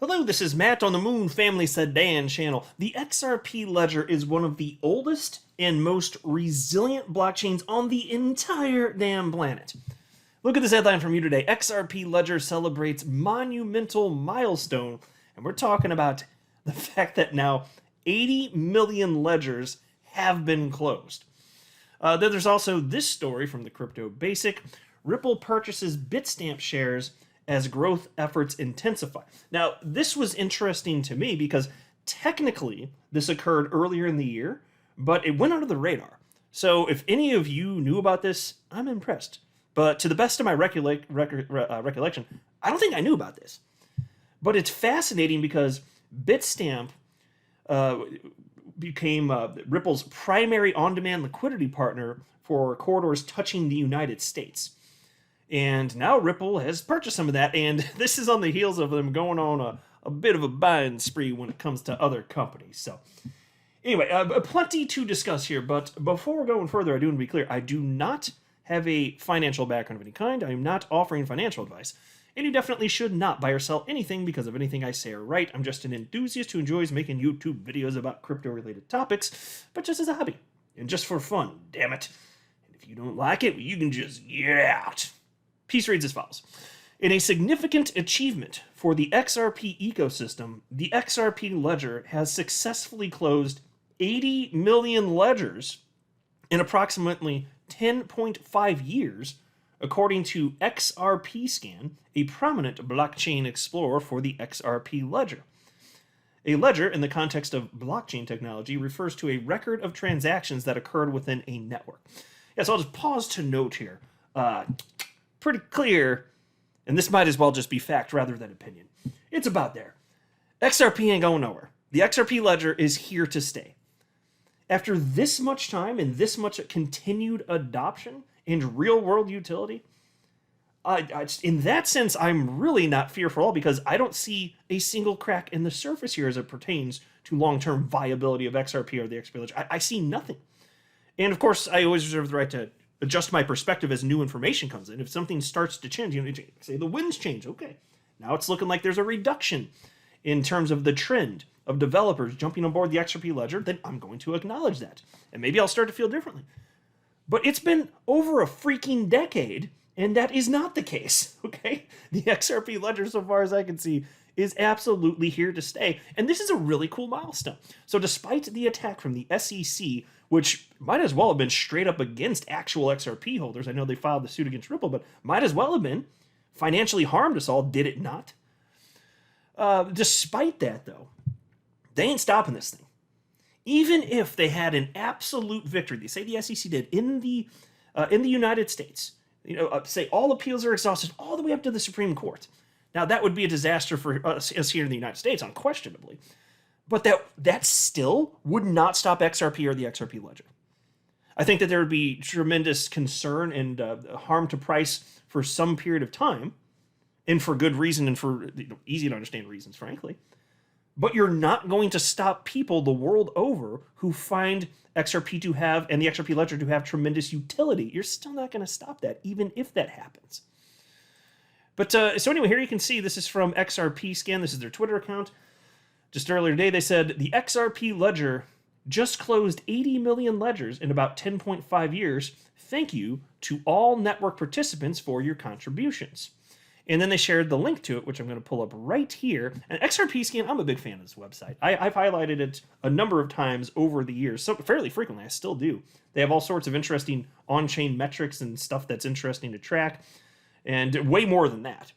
Hello, this is Matt on the Moon Family Sedan channel. The XRP ledger is one of the oldest and most resilient blockchains on the entire damn planet. Look at this headline from you today. XRP ledger celebrates monumental milestone, and we're talking about the fact that now 80 million ledgers have been closed. Then there's also this story from the Crypto Basic. Ripple purchases Bitstamp shares as growth efforts intensify. Now, this was interesting to me because technically this occurred earlier in the year, but it went under the radar. So if any of you knew about this, I'm impressed. But to the best of my recollection, I don't think I knew about this. But it's fascinating because Bitstamp became Ripple's primary on-demand liquidity partner for corridors touching the United States. And now Ripple has purchased some of that, and this is on the heels of them going on a bit of a buying spree when it comes to other companies. So anyway, plenty to discuss here, but before going further, I do want to be clear. I do not have a financial background of any kind. I am not offering financial advice, and you definitely should not buy or sell anything because of anything I say or write. I'm just an enthusiast who enjoys making YouTube videos about crypto-related topics, but just as a hobby, and just for fun, damn it. And if you don't like it, you can just get out. Piece reads as follows. In a significant achievement for the XRP ecosystem, the XRP ledger has successfully closed 80 million ledgers in approximately 10.5 years, according to XRP Scan, a prominent blockchain explorer for the XRP ledger. A ledger, in the context of blockchain technology, refers to a record of transactions that occurred within a network. Yes, I'll just pause to note here. Pretty clear, and this might as well just be fact rather than opinion. It's about there. XRP ain't going nowhere. The XRP ledger is here to stay. After this much time and this much continued adoption and real-world utility, in that sense, I'm really not fearful at all because I don't see a single crack in the surface here as it pertains to long-term viability of XRP or the XRP ledger. I see nothing. And of course, I always reserve the right to adjust my perspective as new information comes in. If something starts to change, say the winds change, okay. Now it's looking like there's a reduction in terms of the trend of developers jumping on board the XRP ledger, then I'm going to acknowledge that. And maybe I'll start to feel differently. But it's been over a freaking decade, and that is not the case, okay? The XRP ledger, so far as I can see, is absolutely here to stay. And this is a really cool milestone. So despite the attack from the SEC, which might as well have been straight up against actual XRP holders. I know they filed the suit against Ripple, but might as well have been. Financially harmed us all, did it not? Despite that, though, they ain't stopping this thing. Even if they had an absolute victory, they say the SEC did, in the United States, say all appeals are exhausted all the way up to the Supreme Court. Now, that would be a disaster for us here in the United States, unquestionably. But that still would not stop XRP or the XRP ledger. I think that there would be tremendous concern and harm to price for some period of time, and for good reason and for easy to understand reasons, frankly. But you're not going to stop people the world over who find XRP to have, and the XRP ledger to have, tremendous utility. You're still not going to stop that, even if that happens. But so anyway, here you can see this is from XRP Scan. This is their Twitter account. Just earlier today, they said the XRP ledger just closed 80 million ledgers in about 10.5 years. Thank you to all network participants for your contributions. And then they shared the link to it, which I'm going to pull up right here. And XRP Scan, I'm a big fan of this website. I've highlighted it a number of times over the years, so fairly frequently. I still do. They have all sorts of interesting on-chain metrics and stuff that's interesting to track, and way more than that.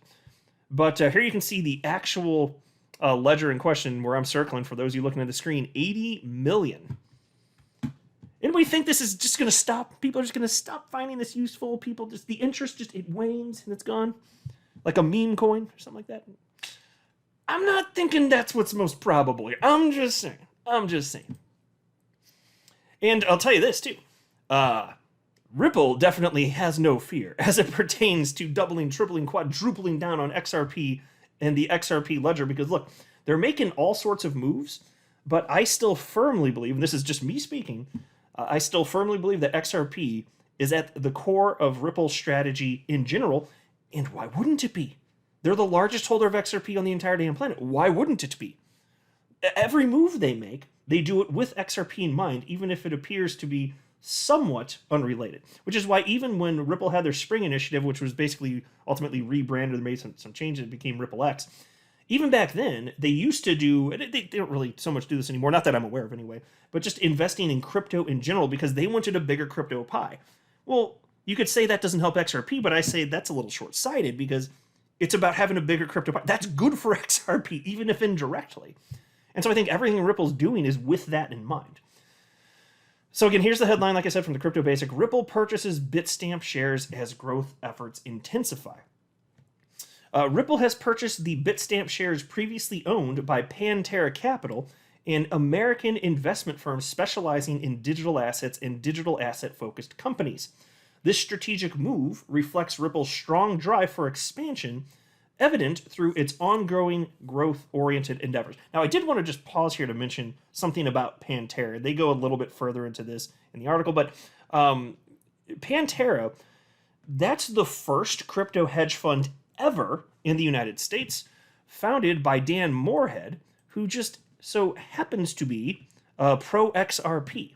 But here you can see the actual ledger in question where I'm circling for those of you looking at the screen, 80 million. Anybody think this is just going to stop? People are just going to stop finding this useful? People just, the interest just, it wanes and it's gone? Like a meme coin or something like that? I'm not thinking that's what's most probable. I'm just saying. And I'll tell you this too. Ripple definitely has no fear as it pertains to doubling, tripling, quadrupling down on XRP and the XRP ledger, because look, they're making all sorts of moves, but I still firmly believe, and this is just me speaking, I still firmly believe that XRP is at the core of Ripple's strategy in general, and why wouldn't it be? They're the largest holder of XRP on the entire damn planet. Why wouldn't it be? Every move they make, they do it with XRP in mind, even if it appears to be somewhat unrelated. Which is why even when Ripple had their Spring initiative, which was basically ultimately rebranded and made some changes, it became Ripple X. Even back then, they used to do, they don't really so much do this anymore, not that I'm aware of anyway, but just investing in crypto in general because they wanted a bigger crypto pie. Well, you could say that doesn't help XRP, but I say that's a little short-sighted because it's about having a bigger crypto pie. That's good for XRP, even if indirectly. And so I think everything Ripple's doing is with that in mind. So again, here's the headline, like I said, from the Crypto Basic. Ripple purchases Bitstamp shares as growth efforts intensify. Ripple has purchased the Bitstamp shares previously owned by Pantera Capital, an American investment firm specializing in digital assets and digital asset-focused companies. This strategic move reflects Ripple's strong drive for expansion, evident through its ongoing growth-oriented endeavors. Now, I did want to just pause here to mention something about Pantera. They go a little bit further into this in the article, but Pantera, that's the first crypto hedge fund ever in the United States, founded by Dan Morehead, who just so happens to be pro XRP.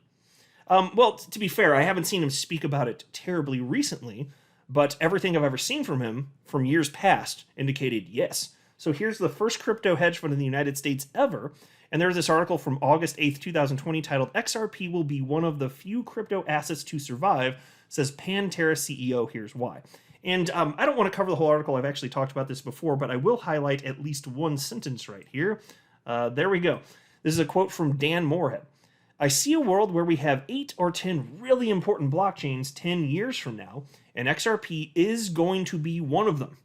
Well, to be fair, I haven't seen him speak about it terribly recently, but everything I've ever seen from him from years past indicated yes. So here's the first crypto hedge fund in the United States ever, and there's this article from August 8th, 2020 titled, XRP will be one of the few crypto assets to survive, says Pantera CEO, here's why. And I don't want to cover the whole article, I've actually talked about this before, but I will highlight at least one sentence right here. There we go. This is a quote from Dan Morehead. I see a world where we have 8 or 10 really important blockchains 10 years from now, and XRP is going to be one of them.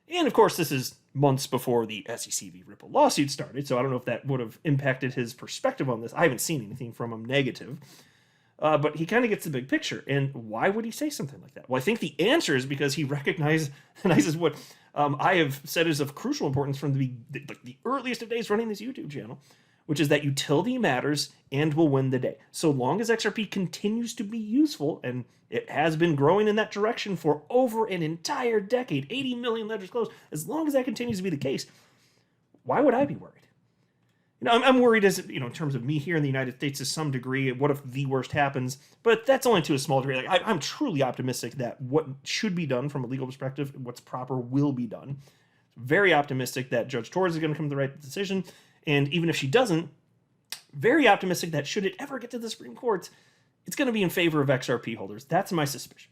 And of course, this is months before the SEC v. Ripple lawsuit started, so I don't know if that would have impacted his perspective on this. I haven't seen anything from him negative. But he kind of gets the big picture. And why would he say something like that? Well, I think the answer is because he recognizes what I have said is of crucial importance from the earliest of days running this YouTube channel, which is that utility matters and will win the day. So long as XRP continues to be useful, and it has been growing in that direction for over an entire decade, 80 million ledgers closed, as long as that continues to be the case, why would I be worried? I'm worried in terms of me here in the United States to some degree. What if the worst happens? But that's only to a small degree. I'm truly optimistic that what should be done from a legal perspective, what's proper, will be done. Very optimistic that Judge Torres is going to come to the right decision. And even if she doesn't, very optimistic that should it ever get to the Supreme Court, it's going to be in favor of XRP holders. That's my suspicion.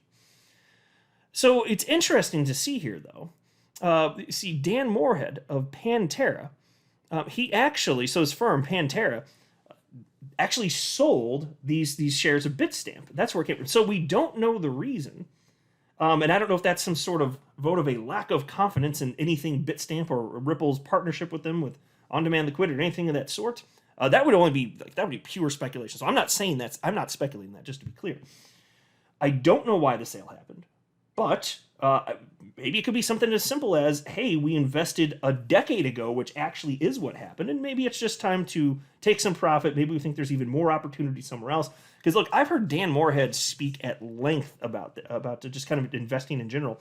So it's interesting to see here, though. See, Dan Morehead of Pantera, he actually, so his firm, Pantera, actually sold these shares of Bitstamp. That's where it came from. So we don't know the reason. And I don't know if that's some sort of vote of a lack of confidence in anything Bitstamp or Ripple's partnership with them with on-demand liquidity or anything of that sort. That would only be pure speculation. So I'm not saying I'm not speculating that, just to be clear. I don't know why the sale happened, but maybe it could be something as simple as, hey, we invested a decade ago, which actually is what happened, and maybe it's just time to take some profit. Maybe we think there's even more opportunity somewhere else. Because look, I've heard Dan Morehead speak at length about just kind of investing in general,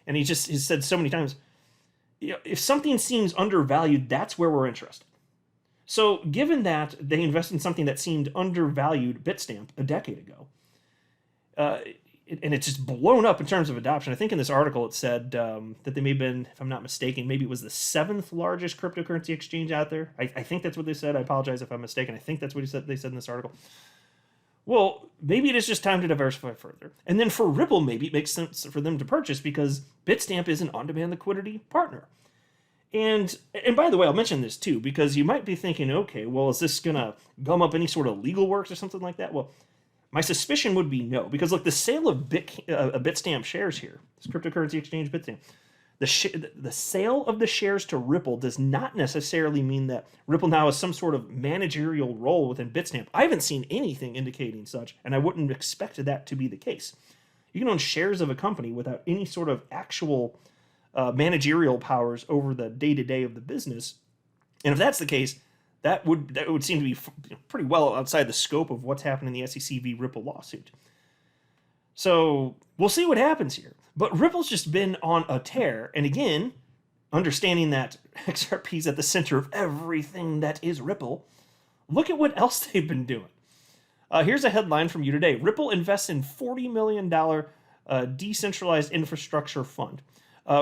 and he has said so many times, if something seems undervalued, that's where we're interested. So given that they invested in something that seemed undervalued, Bitstamp, a decade ago, and it's just blown up in terms of adoption. I think in this article it said that they may have been, if I'm not mistaken, maybe it was the 7th largest cryptocurrency exchange out there. I think that's what they said. I apologize if I'm mistaken. I think that's what they said in this article. Well, maybe it is just time to diversify further. And then for Ripple, maybe it makes sense for them to purchase because Bitstamp is an on-demand liquidity partner. And by the way, I'll mention this too, because you might be thinking, okay, well, is this going to gum up any sort of legal works or something like that? Well, my suspicion would be no, because look, the sale of Bitstamp shares here, this cryptocurrency exchange Bitstamp, the sale of the shares to Ripple does not necessarily mean that Ripple now has some sort of managerial role within Bitstamp. I haven't seen anything indicating such, and I wouldn't expect that to be the case. You can own shares of a company without any sort of actual managerial powers over the day-to-day of the business, and if that's the case, that would seem to be pretty well outside the scope of what's happened in the SEC v. Ripple lawsuit. So we'll see what happens here. But Ripple's just been on a tear. And again, understanding that XRP is at the center of everything that is Ripple, look at what else they've been doing. Here's a headline from you today. Ripple invests in $40 million decentralized infrastructure fund.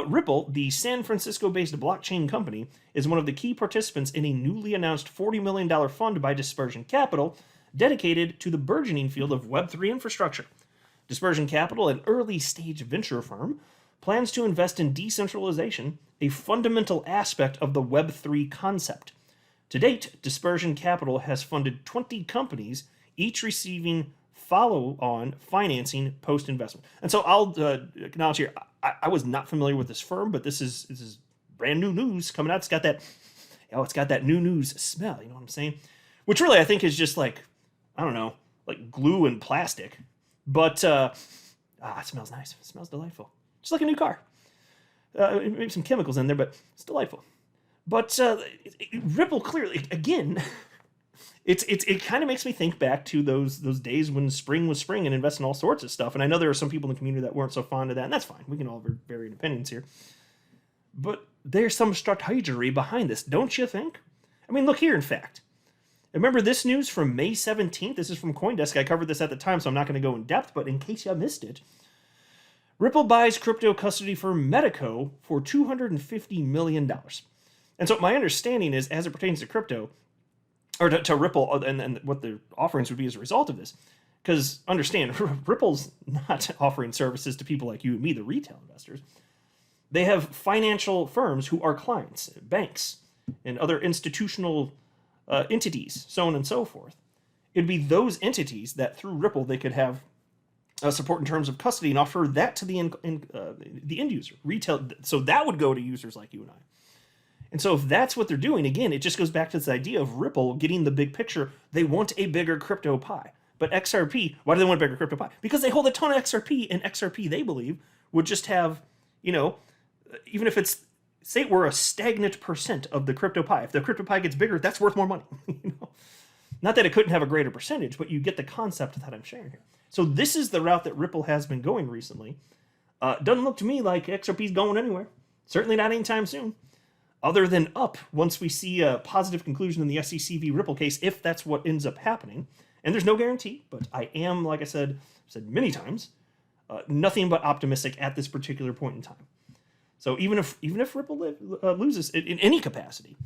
Ripple, the San Francisco-based blockchain company, is one of the key participants in a newly announced $40 million fund by Dispersion Capital dedicated to the burgeoning field of Web3 infrastructure. Dispersion Capital, an early-stage venture firm, plans to invest in decentralization, a fundamental aspect of the Web3 concept. To date, Dispersion Capital has funded 20 companies, each receiving follow-on financing post-investment. And so I'll acknowledge here, I was not familiar with this firm, but this is brand new news coming out. It's got that new news smell, you know what I'm saying? Which really I think is just like, I don't know, like glue and plastic. But it smells nice. It smells delightful. Just like a new car. Maybe some chemicals in there, but it's delightful. But Ripple clearly, again, it kind of makes me think back to those days when spring was spring and invest in all sorts of stuff. And I know there are some people in the community that weren't so fond of that, and that's fine. We can all have varied opinions here. But there's some strategy behind this, don't you think? I mean, look here, in fact. Remember this news from May 17th? This is from CoinDesk. I covered this at the time, so I'm not going to go in depth, but in case you missed it, Ripple buys crypto custody firm Medico for $250 million. And so my understanding is, as it pertains to crypto, or to Ripple, and what the offerings would be as a result of this, because understand, Ripple's not offering services to people like you and me, the retail investors. They have financial firms who are clients, banks, and other institutional entities, so on and so forth. It'd be those entities that through Ripple they could have support in terms of custody and offer that to the end user, retail. So that would go to users like you and I. And so if that's what they're doing, again, it just goes back to this idea of Ripple getting the big picture. They want a bigger crypto pie. But XRP, why do they want a bigger crypto pie? Because they hold a ton of XRP, and XRP, they believe, would just have, even if it's, say we're a stagnant percent of the crypto pie. If the crypto pie gets bigger, that's worth more money. Not that it couldn't have a greater percentage, but you get the concept that I'm sharing here. So this is the route that Ripple has been going recently. Doesn't look to me like XRP is going anywhere. Certainly not anytime soon. Other than up once we see a positive conclusion in the SEC v. Ripple case, if that's what ends up happening. And there's no guarantee, but I am, like I said many times, nothing but optimistic at this particular point in time. So even if Ripple loses in any capacity,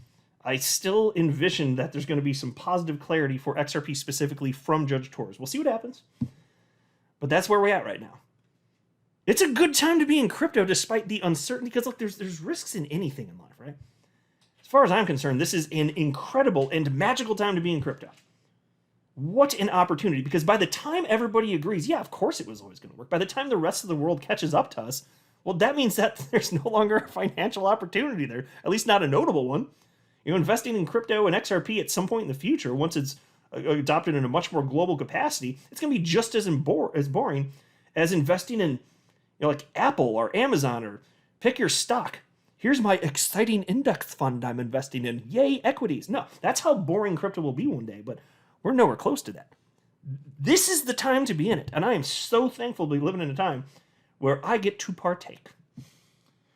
I still envision that there's going to be some positive clarity for XRP specifically from Judge Torres. We'll see what happens. But that's where we're at right now. It's a good time to be in crypto despite the uncertainty, because look, there's risks in anything in life, right? As far as I'm concerned, this is an incredible and magical time to be in crypto. What an opportunity, because by the time everybody agrees, yeah, of course it was always going to work, by the time the rest of the world catches up to us, well, that means that there's no longer a financial opportunity there, at least not a notable one. Investing in crypto and XRP at some point in the future, once it's adopted in a much more global capacity, it's going to be just as boring as investing in like Apple or Amazon, or pick your stock. Here's my exciting index fund I'm investing in. Yay, equities. No, that's how boring crypto will be one day, but we're nowhere close to that. This is the time to be in it, and I am so thankful to be living in a time where I get to partake.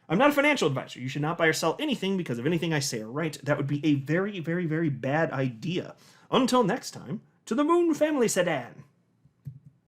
I'm not a financial advisor. You should not buy or sell anything because of anything I say or write. That would be a very, very, very bad idea. Until next time, to the Moon Family Sedan.